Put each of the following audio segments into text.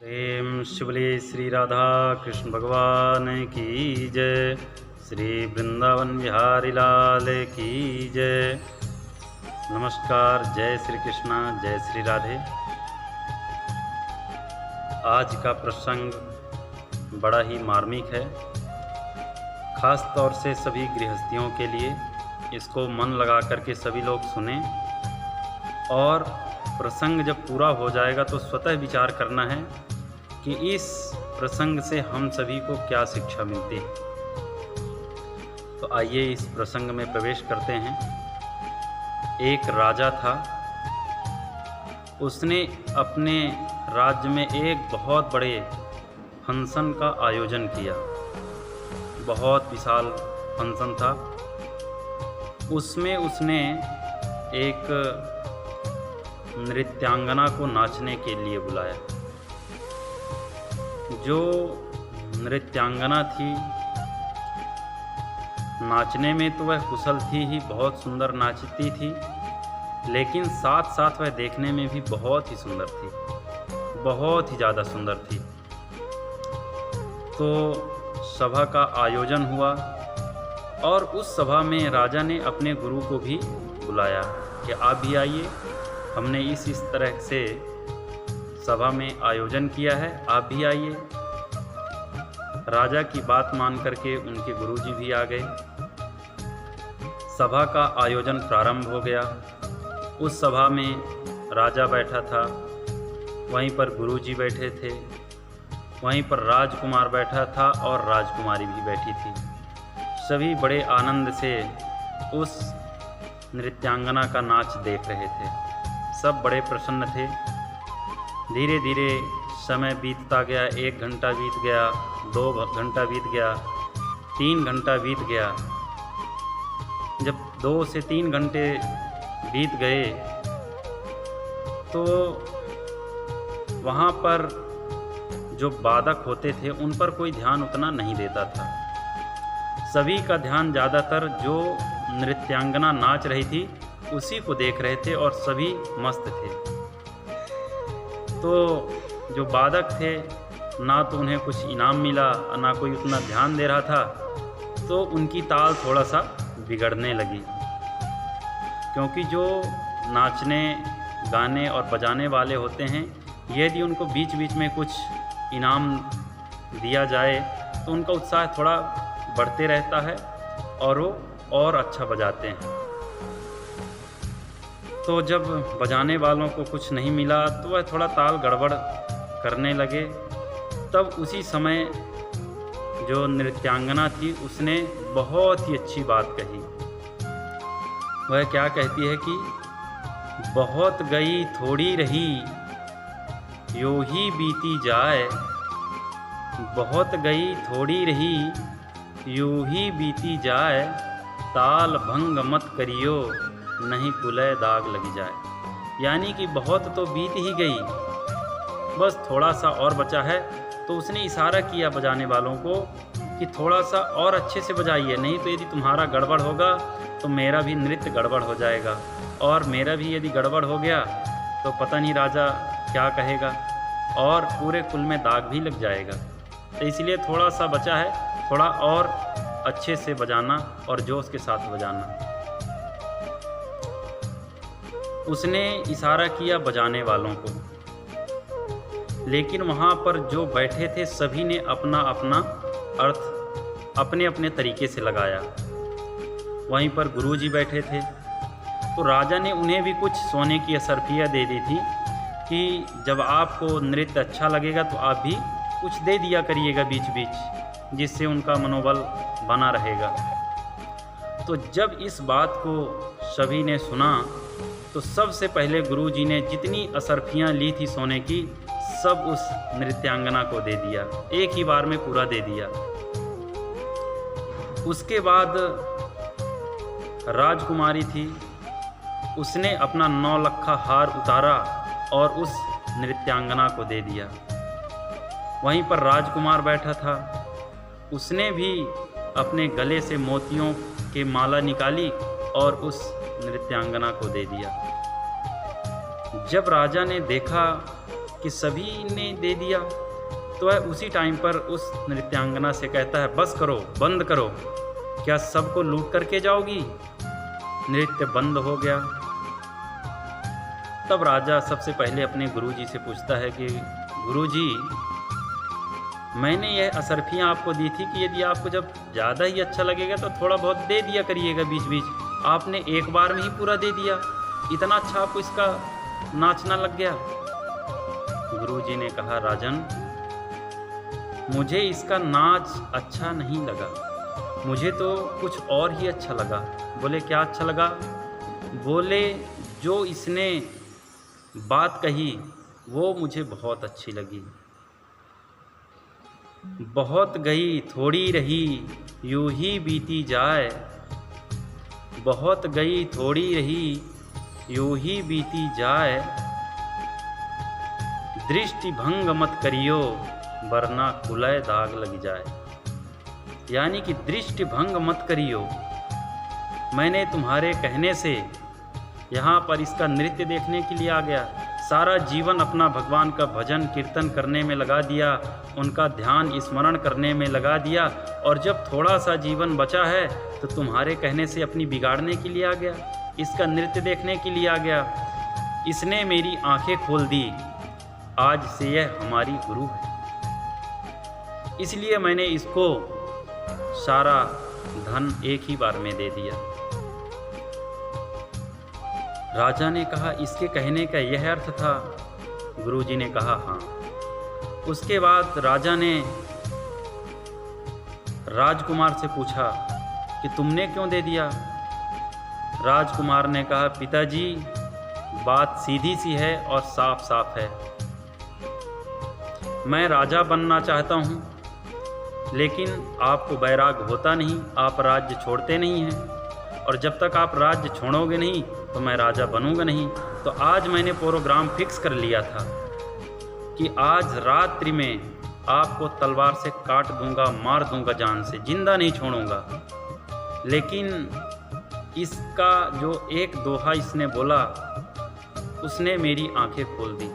प्रेम शिवली श्री राधा कृष्ण भगवान की जय। श्री वृंदावन बिहारी लाल की जय। नमस्कार, जय श्री कृष्णा, जय श्री राधे। आज का प्रसंग बड़ा ही मार्मिक है, खास तौर से सभी गृहस्थियों के लिए। इसको मन लगा करके सभी लोग सुने और प्रसंग जब पूरा हो जाएगा तो स्वतः विचार करना है कि इस प्रसंग से हम सभी को क्या शिक्षा मिलती है। तो आइए इस प्रसंग में प्रवेश करते हैं। एक राजा था, उसने अपने राज्य में एक बहुत बड़े फंक्शन का आयोजन किया। बहुत विशाल फंक्शन था। उसमें उसने एक नृत्यांगना को नाचने के लिए बुलाया। जो नृत्यांगना थी, नाचने में तो वह कुशल थी ही, बहुत सुंदर नाचती थी, लेकिन साथ साथ वह देखने में भी बहुत ही सुंदर थी, बहुत ही ज़्यादा सुंदर थी। तो सभा का आयोजन हुआ और उस सभा में राजा ने अपने गुरु को भी बुलाया कि आप भी आइए, हमने इस तरह से सभा में आयोजन किया है, आप भी आइए। राजा की बात मान करके उनके गुरुजी भी आ गए। सभा का आयोजन प्रारंभ हो गया। उस सभा में राजा बैठा था, वहीं पर गुरुजी बैठे थे, वहीं पर राजकुमार बैठा था और राजकुमारी भी बैठी थी। सभी बड़े आनंद से उस नृत्यांगना का नाच देख रहे थे। सब बड़े प्रसन्न थे। धीरे धीरे समय बीतता गया। 1 घंटा बीत गया, 2 घंटा बीत गया, 3 घंटा बीत गया। जब 2 से 3 घंटे बीत गए तो वहाँ पर जो वादक होते थे उन पर कोई ध्यान उतना नहीं देता था। सभी का ध्यान ज़्यादातर जो नृत्यांगना नाच रही थी उसी को देख रहे थे और सभी मस्त थे। तो जो वादक थे, ना तो उन्हें कुछ इनाम मिला, ना कोई उतना ध्यान दे रहा था, तो उनकी ताल थोड़ा सा बिगड़ने लगी। क्योंकि जो नाचने गाने और बजाने वाले होते हैं, यदि उनको बीच बीच में कुछ इनाम दिया जाए तो उनका उत्साह थोड़ा बढ़ते रहता है और वो और अच्छा बजाते हैं। तो जब बजाने वालों को कुछ नहीं मिला तो वह थोड़ा ताल गड़बड़ करने लगे। तब उसी समय जो नृत्यांगना थी उसने बहुत ही अच्छी बात कही। वह क्या कहती है कि बहुत गई थोड़ी रही, यूं ही बीती जाए। बहुत गई थोड़ी रही, यूं ही बीती जाए। ताल भंग मत करियो, नहीं कुलय दाग लगी जाए। यानी कि बहुत तो बीत ही गई, बस थोड़ा सा और बचा है। तो उसने इशारा किया बजाने वालों को कि थोड़ा सा और अच्छे से बजाइए, नहीं तो यदि तुम्हारा गड़बड़ होगा तो मेरा भी नृत्य गड़बड़ हो जाएगा, और मेरा भी यदि गड़बड़ हो गया तो पता नहीं राजा क्या कहेगा और पूरे कुल में दाग भी लग जाएगा। तो इसलिए थोड़ा सा बचा है, थोड़ा और अच्छे से बजाना और जोश के साथ बजाना। उसने इशारा किया बजाने वालों को, लेकिन वहाँ पर जो बैठे थे सभी ने अपना अपना अर्थ अपने अपने तरीके से लगाया। वहीं पर गुरुजी बैठे थे, तो राजा ने उन्हें भी कुछ सोने की असरफियाँ दे दी थी कि जब आपको नृत्य अच्छा लगेगा तो आप भी कुछ दे दिया करिएगा बीच बीच, जिससे उनका मनोबल बना रहेगा। तो जब इस बात को सभी ने सुना तो सबसे पहले गुरुजी ने जितनी असरफियाँ ली थी सोने की, सब उस नृत्यांगना को दे दिया, एक ही बार में पूरा दे दिया। उसके बाद राजकुमारी थी, उसने अपना 9 लक्खा हार उतारा और उस नृत्यांगना को दे दिया। वहीं पर राजकुमार बैठा था, उसने भी अपने गले से मोतियों की माला निकाली और उस नृत्यांगना को दे दिया। जब राजा ने देखा कि सभी ने दे दिया। तो वह उसी टाइम पर उस नृत्यांगना से कहता है, बस करो, बंद करो, क्या सबको लूट करके जाओगी? नृत्य बंद हो गया। तब राजा सबसे पहले अपने गुरुजी से पूछता है कि गुरुजी, मैंने यह असरफियाँ आपको दी थी कि यदि आपको जब ज़्यादा ही अच्छा लगेगा तो थोड़ा बहुत दे दिया करिएगा बीच बीच। आपने एक बार में ही पूरा दे दिया, इतना अच्छा आपको इसका नाचना लग गया। गुरुजी ने कहा, राजन, मुझे इसका नाच अच्छा नहीं लगा, मुझे तो कुछ और ही अच्छा लगा। बोले, क्या अच्छा लगा? बोले, जो इसने बात कही वो मुझे बहुत अच्छी लगी। बहुत गई थोड़ी रही यूं ही बीती जाए, बहुत गई थोड़ी रही यूं ही बीती जाए, दृष्टि भंग मत करियो वरना कुलय दाग लग जाए। यानी कि दृष्टि भंग मत करियो। मैंने तुम्हारे कहने से यहाँ पर इसका नृत्य देखने के लिए आ गया। सारा जीवन अपना भगवान का भजन कीर्तन करने में लगा दिया, उनका ध्यान स्मरण करने में लगा दिया, और जब थोड़ा सा जीवन बचा है तो तुम्हारे कहने से अपनी बिगाड़ने के लिए आ गया, इसका नृत्य देखने के लिए आ गया। इसने मेरी आंखें खोल दी, आज से यह हमारी गुरु है, इसलिए मैंने इसको सारा धन एक ही बार में दे दिया। राजा ने कहा, इसके कहने का यह अर्थ था? गुरुजी ने कहा, हाँ। उसके बाद राजा ने राजकुमार से पूछा कि तुमने क्यों दे दिया? राजकुमार ने कहा, पिताजी, बात सीधी सी है और साफ साफ है। मैं राजा बनना चाहता हूँ, लेकिन आपको बैराग होता नहीं, आप राज्य छोड़ते नहीं हैं, और जब तक आप राज्य छोड़ोगे नहीं तो मैं राजा बनूंगा नहीं। तो आज मैंने प्रोग्राम फिक्स कर लिया था कि आज रात्रि में आपको तलवार से काट दूंगा, मार दूंगा, जान से जिंदा नहीं छोड़ूंगा। लेकिन इसका जो एक दोहा इसने बोला, उसने मेरी आंखें खोल दी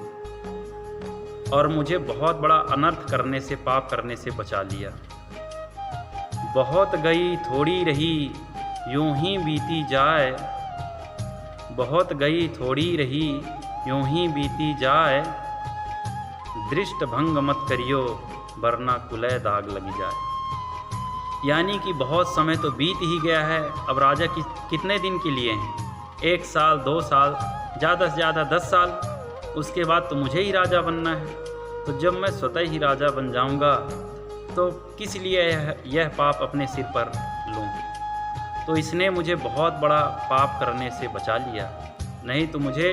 और मुझे बहुत बड़ा अनर्थ करने से, पाप करने से बचा लिया। बहुत गई थोड़ी रही यूं ही बीती जाए, बहुत गई थोड़ी रही यूं ही बीती जाए, दृष्ट भंग मत करियो वरना कुलय दाग लगी जाए। यानी कि बहुत समय तो बीत ही गया है, अब राजा कितने दिन के लिए हैं? 1 साल, 2 साल, ज़्यादा से ज़्यादा 10 साल, उसके बाद तो मुझे ही राजा बनना है। तो जब मैं स्वतः ही राजा बन जाऊंगा तो किस लिए यह पाप अपने सिर पर लूं? तो इसने मुझे बहुत बड़ा पाप करने से बचा लिया, नहीं तो मुझे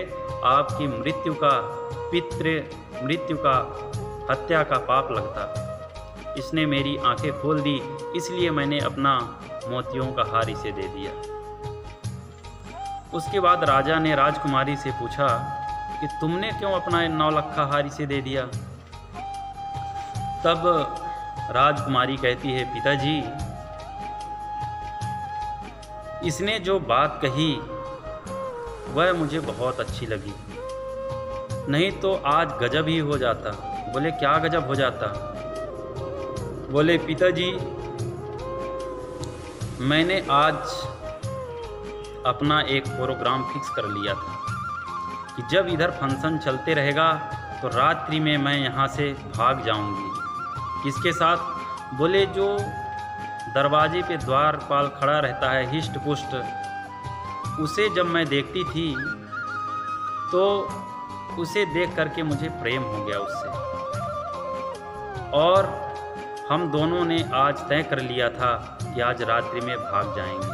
आपकी मृत्यु का, पितृ मृत्यु का, हत्या का पाप लगता। इसने मेरी आंखें खोल दी, इसलिए मैंने अपना मोतियों का हार इसे दे दिया। उसके बाद राजा ने राजकुमारी से पूछा कि तुमने क्यों अपना 9 लखा हार इसे दे दिया? तब राजकुमारी कहती है, पिताजी, इसने जो बात कही वह मुझे बहुत अच्छी लगी, नहीं तो आज गजब ही हो जाता। बोले, क्या गजब हो जाता? बोले, पिताजी, मैंने आज अपना एक प्रोग्राम फिक्स कर लिया था कि जब इधर फंक्शन चलते रहेगा तो रात्रि में मैं यहाँ से भाग जाऊँगी। किसके साथ? बोले, जो दरवाजे पे द्वारपाल खड़ा रहता है हिष्ट पुष्ट, उसे जब मैं देखती थी तो उसे देख करके मुझे प्रेम हो गया उससे, और हम दोनों ने आज तय कर लिया था कि आज रात्रि में भाग जाएंगे।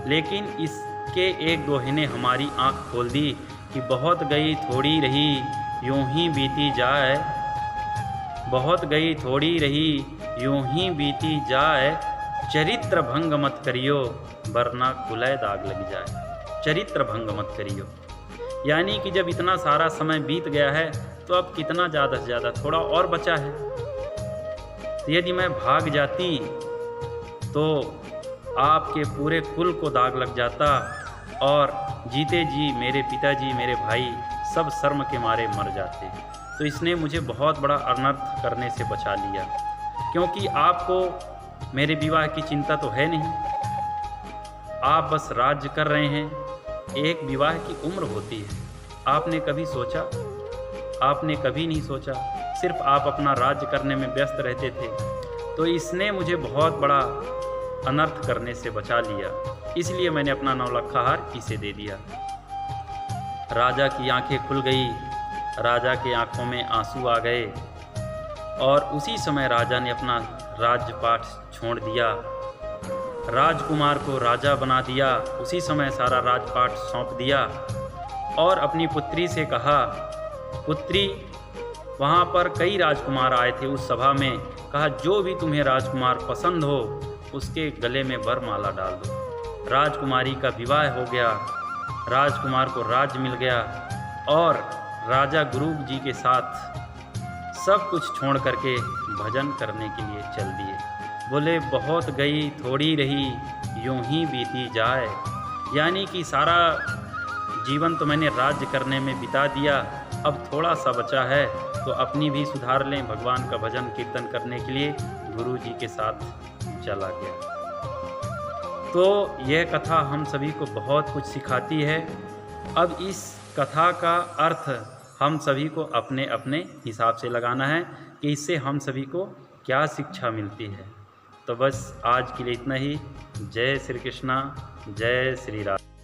लेकिन इसके एक दोहे ने हमारी आंख खोल दी कि बहुत गई थोड़ी रही यूं ही बीती जाए, बहुत गई थोड़ी रही यूं ही बीती जाए, चरित्र भंग मत करियो वरना कुलय दाग लग जाए। चरित्र भंग मत करियो, यानी कि जब इतना सारा समय बीत गया है तो अब कितना ज़्यादा से ज़्यादा थोड़ा और बचा है। तो यदि मैं भाग जाती तो आपके पूरे कुल को दाग लग जाता और जीते जी मेरे पिताजी, मेरे भाई सब शर्म के मारे मर जाते। तो इसने मुझे बहुत बड़ा अनर्थ करने से बचा लिया, क्योंकि आपको मेरे विवाह की चिंता तो है नहीं, आप बस राज्य कर रहे हैं। एक विवाह की उम्र होती है, आपने कभी सोचा? आपने कभी नहीं सोचा, सिर्फ आप अपना राज्य करने में व्यस्त रहते थे। तो इसने मुझे बहुत बड़ा अनर्थ करने से बचा लिया, इसलिए मैंने अपना 9 लखा हार इसे दे दिया। राजा की आंखें खुल गई, राजा के आंखों में आंसू आ गए और उसी समय राजा ने अपना राज्यपाठ छोड़ दिया, राजकुमार को राजा बना दिया। उसी समय सारा राजपाट सौंप दिया और अपनी पुत्री से कहा, पुत्री, वहाँ पर कई राजकुमार आए थे उस सभा में, कहा जो भी तुम्हें राजकुमार पसंद हो उसके गले में वरमाला डाल दो। राजकुमारी का विवाह हो गया, राजकुमार को राज्य मिल गया और राजा गुरु जी के साथ सब कुछ छोड़ करके भजन करने के लिए चल दिए। बोले बहुत गई थोड़ी रही, यूं ही बीती जाए। यानी कि सारा जीवन तो मैंने राज्य करने में बिता दिया, अब थोड़ा सा बचा है तो अपनी भी सुधार लें। भगवान का भजन कीर्तन करने के लिए गुरु जी के साथ चला गया। तो यह कथा हम सभी को बहुत कुछ सिखाती है। अब इस कथा का अर्थ हम सभी को अपने अपने हिसाब से लगाना है कि इससे हम सभी को क्या शिक्षा मिलती है। तो बस आज के लिए इतना ही। जय श्री कृष्णा, जय श्री राम।